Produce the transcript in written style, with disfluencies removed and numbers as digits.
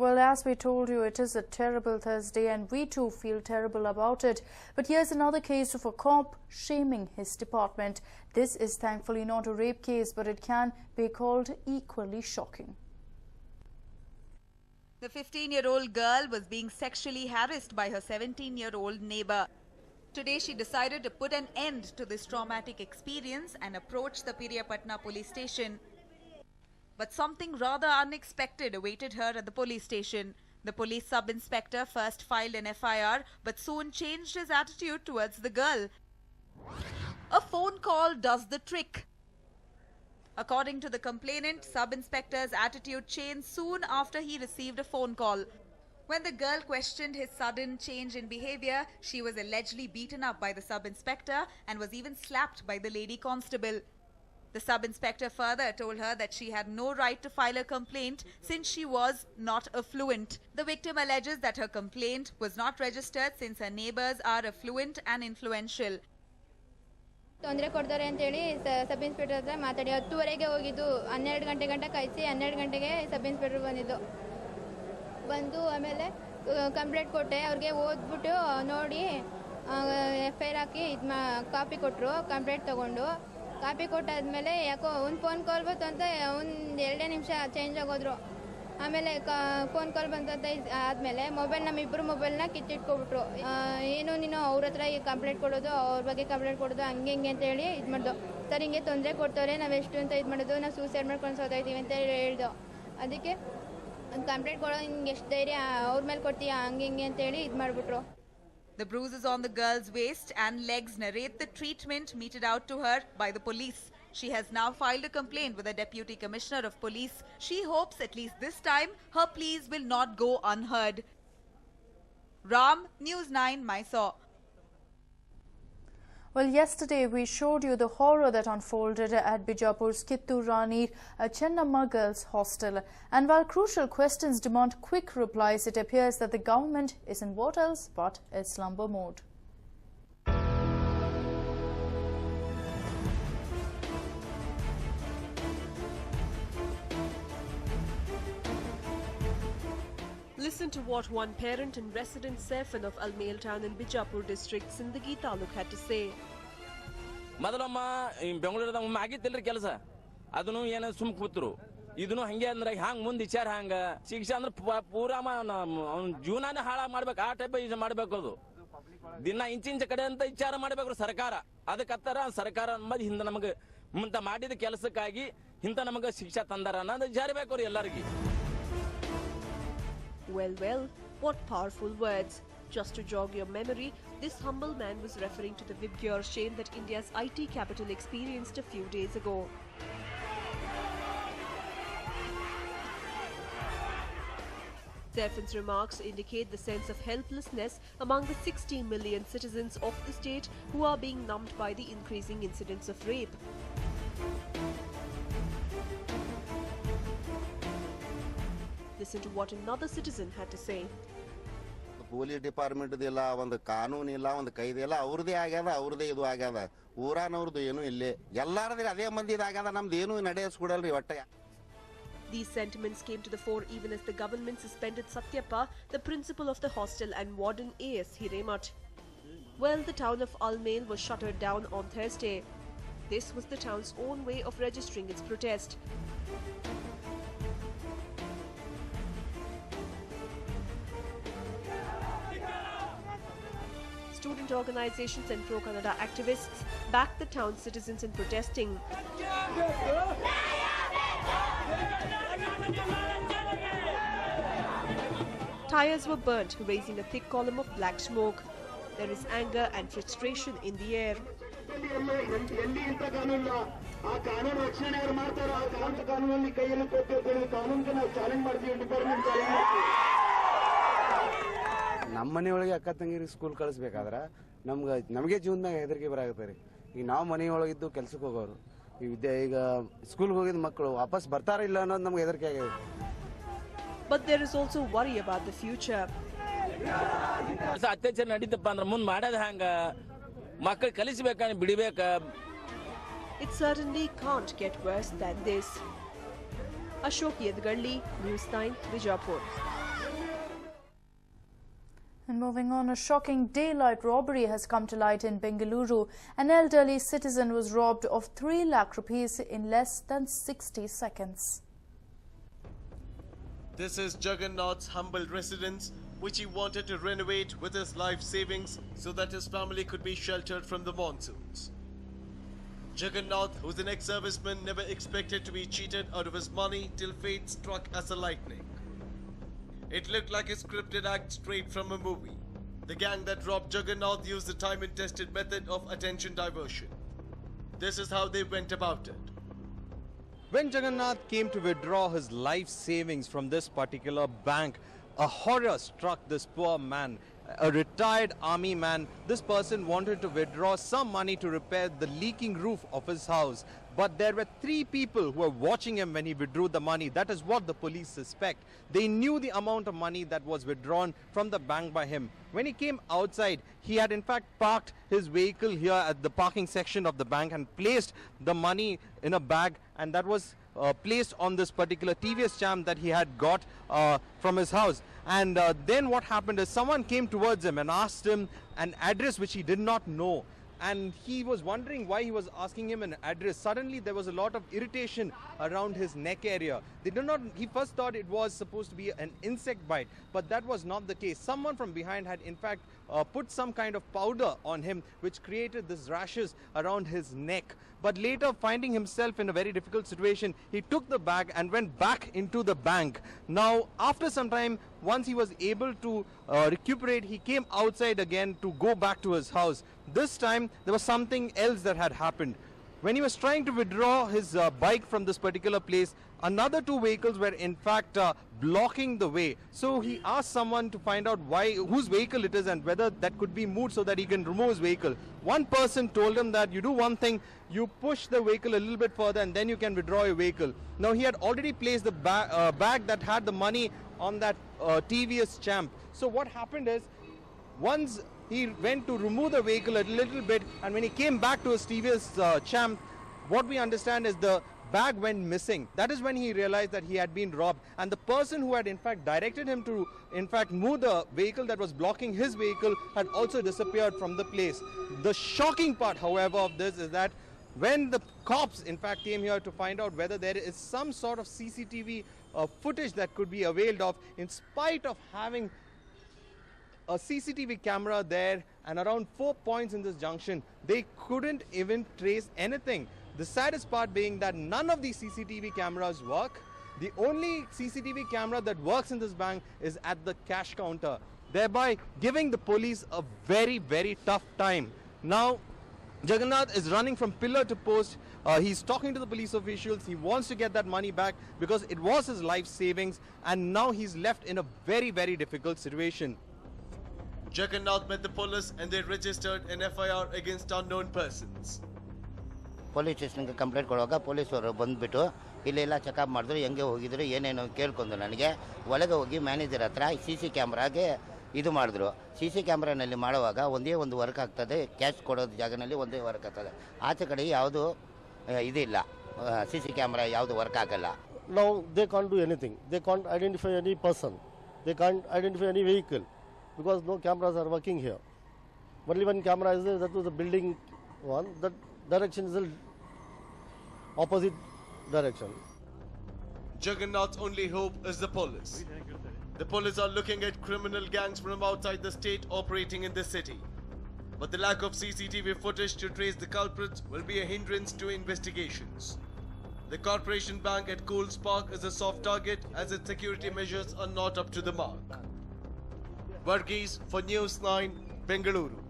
Well, as we told you, it is a terrible Thursday and we too feel terrible about it. But here's another case of a cop shaming his department. This is thankfully not a rape case, but it can be called equally shocking. The 15-year-old girl was being sexually harassed by her 17-year-old neighbor. Today, she decided to put an end to this traumatic experience and approached the Piriyapatna police station. But something rather unexpected awaited her at the police station. The police sub-inspector first filed an FIR, but soon changed his attitude towards the girl. A phone call does the trick. According to the complainant, sub-inspector's attitude changed soon after he received a phone call. When the girl questioned his sudden change in behavior, she was allegedly beaten up by the sub-inspector and was even slapped by the lady constable. The sub-inspector further told her that she had no right to file a complaint since she was not affluent. The victim alleges that her complaint was not registered since her neighbors are affluent and influential. ತೊಂದರೆ ಕೊಡ್ತಾರೆ ಅಂತ ಹೇಳಿ sub inspector ಹತ್ರ ಮಾತಾಡಿ 10:30ಗೆ ಹೋಗಿದ್ದು 12 ಗಂಟೆ ಗಂಟ ಕಾಯಿಸಿ 12 ಗಂಟೆಗೆ ಸಬ್ ಇನ್ಸ್ಪೆಕ್ಟರ್ ಬಂದಿದ್ದು ಬಂದು ಆಮೇಲೆ ಕಂಪ್ಲೇಂಟ್ ಕೊಟ್ಟೆ ಅವ್ರಿಗೆ ಓದ್ಬಿಟ್ಟು ನೋಡಿ FIR ಹಾಕಿ ಕಾಪಿ ಕೊಟ್ಟರು ಕಂಪ್ಲೇಂಟ್ ತಗೊಂಡು ಕಾಪಿ ಕೊಟ್ಟಾದ್ಮೇಲೆ ಯಾಕೋ ಒಂದು ಫೋನ್ ಕಾಲ್ ಬಂತು ಅಂತ ಒಂದು 2 ನಿಮಿಷ ಚೇಂಜ್ ಆಗೋದ್ರು ಆಮೇಲೆ ಫೋನ್ ಕಾಲ್ ಬಂತಂತ ಆದಮೇಲೆ ಮೊಬೈಲ್ ನಮ್ಮಿಬ್ಬರು ಮೊಬೈಲ್ನ ಕಿತ್ತಿಟ್ಕೊಬಿಟ್ರು ಏನು ನೀನು ಅವ್ರ ಹತ್ರ ಕಂಪ್ಲೇಂಟ್ ಕೊಡೋದು ಅವ್ರ ಬಗ್ಗೆ ಕಂಪ್ಲೇಂಟ್ ಕೊಡೋದು ಹಂಗೆ ಹಿಂಗೆ ಅಂತ ಹೇಳಿ ಇದು ಮಾಡ್ದು ಸರ್ ಹಿಂಗೆ ತೊಂದರೆ ಕೊಡ್ತವ್ರೆ ನಾವು ಎಷ್ಟು ಅಂತ ಇದು ಮಾಡೋದು ನಾವು ಸೂಸೈಡ್ ಮಾಡ್ಕೊಂಡು ಸೋತಾಯ್ತೀವಿ ಅಂತ ಹೇಳ್ದು ಅದಕ್ಕೆ ಒಂದು ಕಂಪ್ಲೇಂಟ್ ಕೊಡೋ ನಿಂಗೆ ಎಷ್ಟು ಧೈರ್ಯ ಅವ್ರ ಮೇಲೆ ಕೊಡ್ತೀಯ ಹಂಗೆ ಹಿಂಗೆ ಅಂತ ಹೇಳಿ ಇದು ಮಾಡಿಬಿಟ್ರು. The bruises on the girl's waist and legs narrate the treatment meted out to her by the police. She has now filed a complaint with the Deputy Commissioner of Police. She hopes at least this time her pleas will not go unheard. Ram, News 9, Mysore. Well, yesterday we showed you the horror that unfolded at Bijapur's Kittur-Ranir Chennamma Girls Hostel. And while crucial questions demand quick replies, it appears that the government is in what else but a slumber mode. Listen to what one parent and resident Saifan of Almail town in Bijapur district, Sindagi Taluk, had to say. ಮೊದಲಮ್ಮ ಬೆಂಗಳೂರದ ಒಮ್ಮೆ ಆಗಿತ್ತಿಲ್ರಿ ಕೆಲಸ ಅದನ್ನು ಏನೋ ಸುಮ್ ಕೂತ್ರು ಇದನ್ನು ಹಂಗೆ ಅಂದ್ರೆ ಹಂಗೆ ಮುಂದೆ ವಿಚಾರ ಹಂಗ ಶಿಕ್ಷೆ ಅಂದ್ರೆ ಪೂರಾ ಅವ್ನ ಜೀವನಾನೇ ಹಾಳಾಗಿ ಮಾಡ್ಬೇಕು ಆ ಟೈಪ್ ಮಾಡ್ಬೇಕು ಅದು ದಿನ ಇಂಚಿಂಚ ಕಡೆ ಅಂತ ವಿಚಾರ ಮಾಡ್ಬೇಕು ಸರ್ಕಾರ ಅದಕ್ಕತ್ತರ ಸರ್ಕಾರ ಅಂಬದು ಹಿಂದೆ ನಮಗೆ ಮುಂತ ಮಾಡಿದ ಕೆಲಸಕ್ಕಾಗಿ ಇಂಥ ನಮಗೆ ಶಿಕ್ಷೆ ತಂದಾರ ಅನ್ನೋದು ಜಾರಿಬೇಕು ಅವ್ರು ಎಲ್ಲರಿಗೆ. Well, what powerful words. Just to jog your memory, this humble man was referring to the Vibgyor shame that India's IT capital experienced a few days ago. Saifan's remarks indicate the sense of helplessness among the 60 million citizens of the state who are being numbed by the increasing incidents of rape. Listen to what another citizen had to say. Police department ಇಲ್ಲ ಒಂದು ಕಾನೂನು ಇಲ್ಲ ಒಂದು ಕೈದೆ ಇಲ್ಲ ಅವ್ರದೇ ಆಗ್ಯದ ಅವ್ರದೇ ಇದು ಆಗ್ಯದ ಊರಾನವ್ರದ್ದು ಏನು ಇಲ್ಲಿ ಎಲ್ಲಾರದೇ ಅದೇ ಮಂದಿ ಆಗ್ಯದ ನಮ್ದು ಏನು ನಡೆಸ್ಕೊಡಲ್ರಿ ಒಟ್ಟ. These sentiments came to the fore even as the government suspended Satyappa, the principal of the hostel and warden A.S. Hiremat. Well, the town of Almail was shuttered down on Thursday. This was the town's own way of registering its protest. Student organizations and pro-Kannada activists backed the town's citizens in protesting. Tires were burnt, raising a thick column of black smoke. There is anger and frustration in the air. ನಮ್ಮ ಮನೆಯೊಳಗೆ ಅಕ್ಕ ತಂಗಿರಿಗೆ school ಕಳಿಸ್ಬೇಕಾದ್ರೆ ನಮಗೆ ಜೀವನದಾಗ ಹೆದರಿಕೆ ಬರಾಗುತ್ತೆ ರೀ. ಈಗ ನಾವು ಮನೆಯೊಳಗಿದ್ದು ಕೆಲ್ಸಕ್ಕೆ ಹೋಗೋರು ಈಗ ಸ್ಕೂಲ್ಗೆ ಹೋಗಿದ ಮಕ್ಕಳು ವಾಪಸ್ ಬರ್ತಾರ ಇಲ್ಲ ಅನ್ನೋದು ನಮ್ಗೆ ಹೆದರಿಕೆ ಆಗಿದೆ. But there is also worry about the future. ಅತ್ಯಾಚಾರ ನಡೀತಪ್ಪ ಅಂದ್ರೆ ಮುಂದೆ ಮಾಡೋದು ಹಂಗ ಮಕ್ಕಳು ಕಲಿಸಬೇಕ ಬಿಡಬೇಕ. It certainly can't get worse than this. Ashok Yadgarli, News 9, Bijapur. And moving on, a shocking daylight robbery has come to light in Bengaluru. An elderly citizen was robbed of 3 lakh rupees in less than 60 seconds. This is Jagannath's humble residence, which he wanted to renovate with his life savings so that his family could be sheltered from the monsoons. Jagannath, who's an ex-serviceman, never expected to be cheated out of his money till fate struck as a lightning. It looked like a scripted act straight from a movie. The gang that robbed Jagannath used the time and tested method of attention diversion. This is how they went about it. When Jagannath came to withdraw his life savings from this particular bank, a horror struck this poor man. A retired army man. This person wanted to withdraw some money to repair the leaking roof of his house. But there were 3 people who were watching him when he withdrew the money. That is what the police suspect. They knew the amount of money that was withdrawn from the bank by him. When he came outside, he had in fact parked his vehicle here at the parking section of the bank and placed the money in a bag, and that was placed on this particular TVS Champ that he had got from his house. And then what happened is someone came towards him and asked him an address which he did not know. And he was wondering why he was asking him an address. Suddenly there was a lot of irritation around his neck area. He first thought it was supposed to be an insect bite, but that was not the case. Someone from behind had in fact put some kind of powder on him, which created these rashes around his neck. But later, finding himself in a very difficult situation, he took the bag and went back into the bank. Now, after some time, once he was able to recuperate, he came outside again to go back to his house. This time, there was something else that had happened. When he was trying to withdraw his bike from this particular place, another 2 vehicles were in fact blocking the way. So he asked someone to find out whose vehicle it is and whether that could be moved so that he can remove his vehicle. One person told him that you do one thing, you push the vehicle a little bit further and then you can withdraw your vehicle. Now he had already placed the bag that had the money on that TVS Champ. So what happened is, once he went to remove the vehicle a little bit, and when he came back to his TVS Champ, what we understand is the bag went missing. That is when he realized that he had been robbed, and the person who had in fact directed him to in fact move the vehicle that was blocking his vehicle had also disappeared from the place. The shocking part, however, of this is that when the cops in fact came here to find out whether there is some sort of CCTV footage that could be availed of, in spite of having a CCTV camera there and around 4 points in this junction, they couldn't even trace anything. The saddest part being that none of these CCTV cameras work. The only CCTV camera that works in this bank is at the cash counter, thereby giving the police a very, very tough time. Now, Jagannath is running from pillar to post. He's talking to the police officials. He wants to get that money back because it was his life savings, and now he's left in a very, very difficult situation. Jagannath met the police and they registered an FIR against unknown persons. Police ಸ್ಟೇಷನ್ಗೆ complaint ಕೊಡುವಾಗ ಪೊಲೀಸವರು ಬಂದುಬಿಟ್ಟು ಇಲ್ಲೆಲ್ಲ checkup ಮಾಡಿದ್ರು, ಹೆಂಗೆ ಹೋಗಿದ್ರು ಏನೇನು ಕೇಳ್ಕೊಂಡು ನನಗೆ ಒಳಗೆ ಹೋಗಿ ಮ್ಯಾನೇಜರ್ ಹತ್ರ CC ಕ್ಯಾಮ್ರಾಗೆ ಇದು ಮಾಡಿದ್ರು. CC ಕ್ಯಾಮ್ರಾನಲ್ಲಿ ಮಾಡುವಾಗ ಒಂದೇ ಒಂದು ವರ್ಕ್ ಆಗ್ತದೆ, ಕ್ಯಾಶ್ ಕೊಡೋದು ಜಾಗನಲ್ಲಿ ಒಂದೇ ವರ್ಕ್ ಆಗ್ತದೆ. ಆಚೆ ಕಡೆ ಯಾವುದು ಇದಿಲ್ಲ, CC ಕ್ಯಾಮ್ರಾ ಯಾವುದು ವರ್ಕ್ ಆಗಲ್ಲ. Now they can't do anything. They can't identify any person. They can't identify any vehicle because no cameras are working here. Only one camera is there, that was the building one. That direction is the opposite direction. Jagannath's only hope is the police. The police are looking at criminal gangs from outside the state operating in the city. But the lack of CCTV footage to trace the culprits will be a hindrance to investigations. The Corporation Bank at Coles Park is a soft target as its security measures are not up to the mark. Varghese for News 9, Bengaluru.